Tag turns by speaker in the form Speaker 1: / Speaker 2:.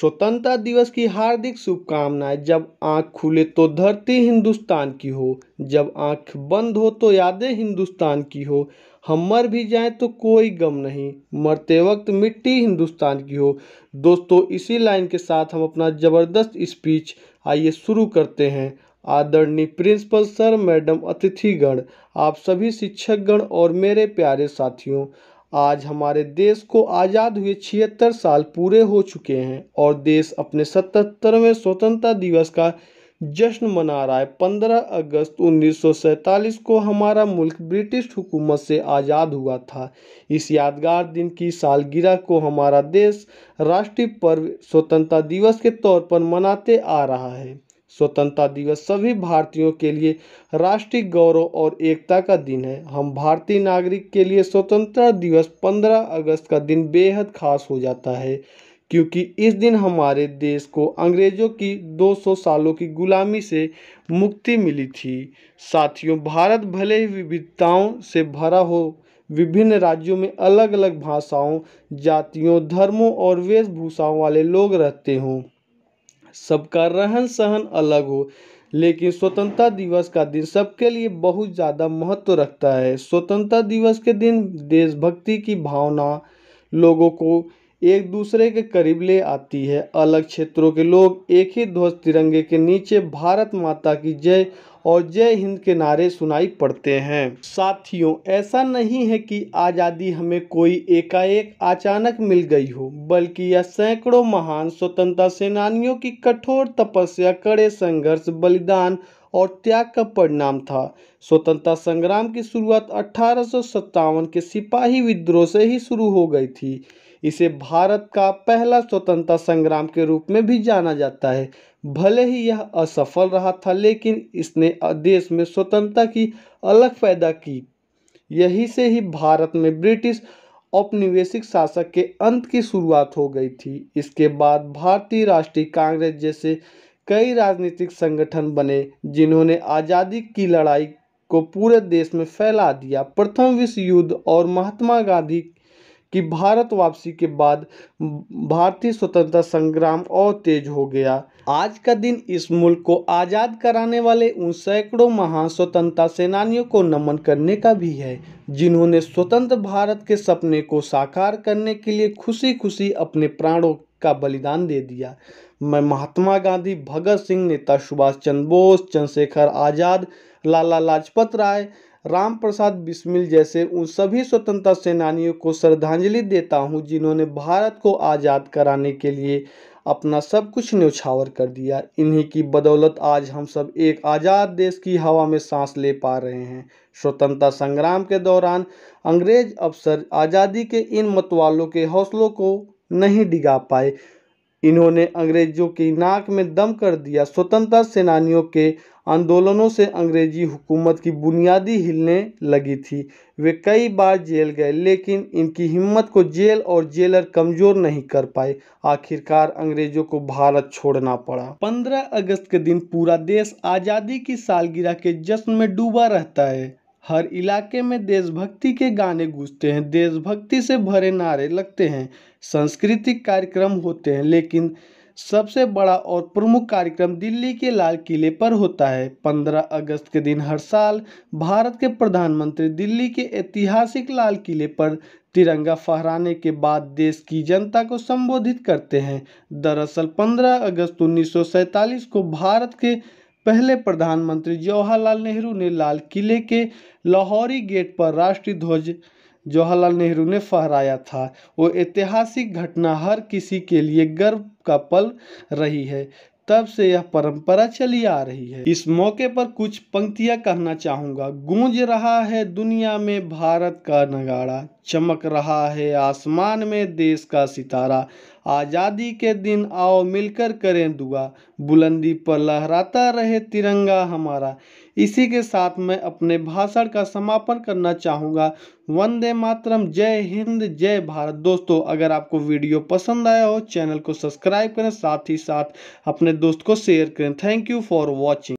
Speaker 1: स्वतंत्रता दिवस की हार्दिक शुभकामनाएं। जब आंख खुले तो धरती हिंदुस्तान की हो, जब आंख बंद हो तो यादें हिंदुस्तान की हो। हम मर भी जाएं तो कोई गम नहीं, मरते वक्त मिट्टी हिंदुस्तान की हो। दोस्तों, इसी लाइन के साथ हम अपना ज़बरदस्त स्पीच आइए शुरू करते हैं। आदरणीय प्रिंसिपल सर, मैडम, अतिथिगण, आप सभी शिक्षकगण और मेरे प्यारे साथियों, आज हमारे देश को आज़ाद हुए 76 साल पूरे हो चुके हैं और देश अपने 77वें स्वतंत्रता दिवस का जश्न मना रहा है। 15 अगस्त 1947 को हमारा मुल्क ब्रिटिश हुकूमत से आज़ाद हुआ था। इस यादगार दिन की सालगिरह को हमारा देश राष्ट्रीय पर्व स्वतंत्रता दिवस के तौर पर मनाते आ रहा है। स्वतंत्रता दिवस सभी भारतीयों के लिए राष्ट्रीय गौरव और एकता का दिन है। हम भारतीय नागरिक के लिए स्वतंत्रता दिवस 15 अगस्त का दिन बेहद खास हो जाता है, क्योंकि इस दिन हमारे देश को अंग्रेज़ों की 200 सालों की गुलामी से मुक्ति मिली थी। साथियों, भारत भले ही विविधताओं से भरा हो, विभिन्न राज्यों में अलग अलग भाषाओं, जातियों, धर्मों और वेशभूषाओं वाले लोग रहते हों, सबका रहन सहन अलग हो, लेकिन स्वतंत्रता दिवस का दिन सबके लिए बहुत ज़्यादा महत्व रखता है। स्वतंत्रता दिवस के दिन देशभक्ति की भावना लोगों को एक दूसरे के करीब ले आती है। अलग क्षेत्रों के लोग एक ही ध्वज तिरंगे के नीचे भारत माता की जय और जय हिंद के नारे सुनाई पड़ते हैं। साथियों, ऐसा नहीं है कि आज़ादी हमें कोई एकाएक अचानक मिल गई हो, बल्कि यह सैकड़ों महान स्वतंत्रता सेनानियों की कठोर तपस्या, कड़े संघर्ष, बलिदान और त्याग का परिणाम था। स्वतंत्रता संग्राम की शुरुआत 1857 के सिपाही विद्रोह से ही शुरू हो गई थी। इसे भारत का पहला स्वतंत्रता संग्राम के रूप में भी जाना जाता है। भले ही यह असफल रहा था, लेकिन इसने देश में स्वतंत्रता की अलग पैदा की। यही से ही भारत में ब्रिटिश औपनिवेशिक शासक के अंत की शुरुआत हो गई थी। इसके बाद भारतीय राष्ट्रीय कांग्रेस जैसे कई राजनीतिक संगठन बने, जिन्होंने आज़ादी की लड़ाई को पूरे देश में फैला दिया। प्रथम विश्व युद्ध और महात्मा गांधी की भारत वापसी के बाद भारतीय स्वतंत्रता संग्राम और तेज हो गया। आज का दिन इस मुल्क को आज़ाद कराने वाले उन सैकड़ों महान स्वतंत्रता सेनानियों को नमन करने का भी है, जिन्होंने स्वतंत्र भारत के सपने को साकार करने के लिए खुशी खुशी अपने प्राणों का बलिदान दे दिया। मैं महात्मा गांधी, भगत सिंह, नेता सुभाष चंद्र बोस, चंद्रशेखर आज़ाद, लाला लाजपत राय, राम प्रसाद बिस्मिल जैसे उन सभी स्वतंत्रता सेनानियों को श्रद्धांजलि देता हूं, जिन्होंने भारत को आज़ाद कराने के लिए अपना सब कुछ न्यौछावर कर दिया। इन्हीं की बदौलत आज हम सब एक आज़ाद देश की हवा में सांस ले पा रहे हैं। स्वतंत्रता संग्राम के दौरान अंग्रेज अफसर आज़ादी के इन मतवालों के हौसलों को नहीं डिगा पाए। इन्होंने अंग्रेजों की नाक में दम कर दिया। स्वतंत्रता सेनानियों के आंदोलनों से अंग्रेजी हुकूमत की बुनियादी हिलने लगी थी। वे कई बार जेल गए, लेकिन इनकी हिम्मत को जेल और जेलर कमज़ोर नहीं कर पाए। आखिरकार अंग्रेजों को भारत छोड़ना पड़ा। 15 अगस्त के दिन पूरा देश आज़ादी की सालगिरह के जश्न में डूबा रहता है। हर इलाके में देशभक्ति के गाने गूंजते हैं, देशभक्ति से भरे नारे लगते हैं, सांस्कृतिक कार्यक्रम होते हैं, लेकिन सबसे बड़ा और प्रमुख कार्यक्रम दिल्ली के लाल किले पर होता है। 15 अगस्त के दिन हर साल भारत के प्रधानमंत्री दिल्ली के ऐतिहासिक लाल किले पर तिरंगा फहराने के बाद देश की जनता को संबोधित करते हैं। दरअसल 15 अगस्त 1947 को भारत के पहले प्रधानमंत्री जवाहरलाल नेहरू ने लाल किले के लाहौरी गेट पर राष्ट्रीय ध्वज जवाहरलाल नेहरू ने फहराया था। वो ऐतिहासिक घटना हर किसी के लिए गर्व का पल रही है। तब से यह परंपरा चली आ रही है। इस मौके पर कुछ पंक्तियां कहना चाहूँगा। गूंज रहा है दुनिया में भारत का नगाड़ा, चमक रहा है आसमान में देश का सितारा, आज़ादी के दिन आओ मिलकर करें दुआ, बुलंदी पर लहराता रहे तिरंगा हमारा। इसी के साथ मैं अपने भाषण का समापन करना चाहूँगा। वंदे मातरम, जय हिंद, जय भारत। दोस्तों, अगर आपको वीडियो पसंद आया हो, चैनल को सब्सक्राइब करें, साथ ही साथ अपने दोस्त को शेयर करें। Thank you for watching.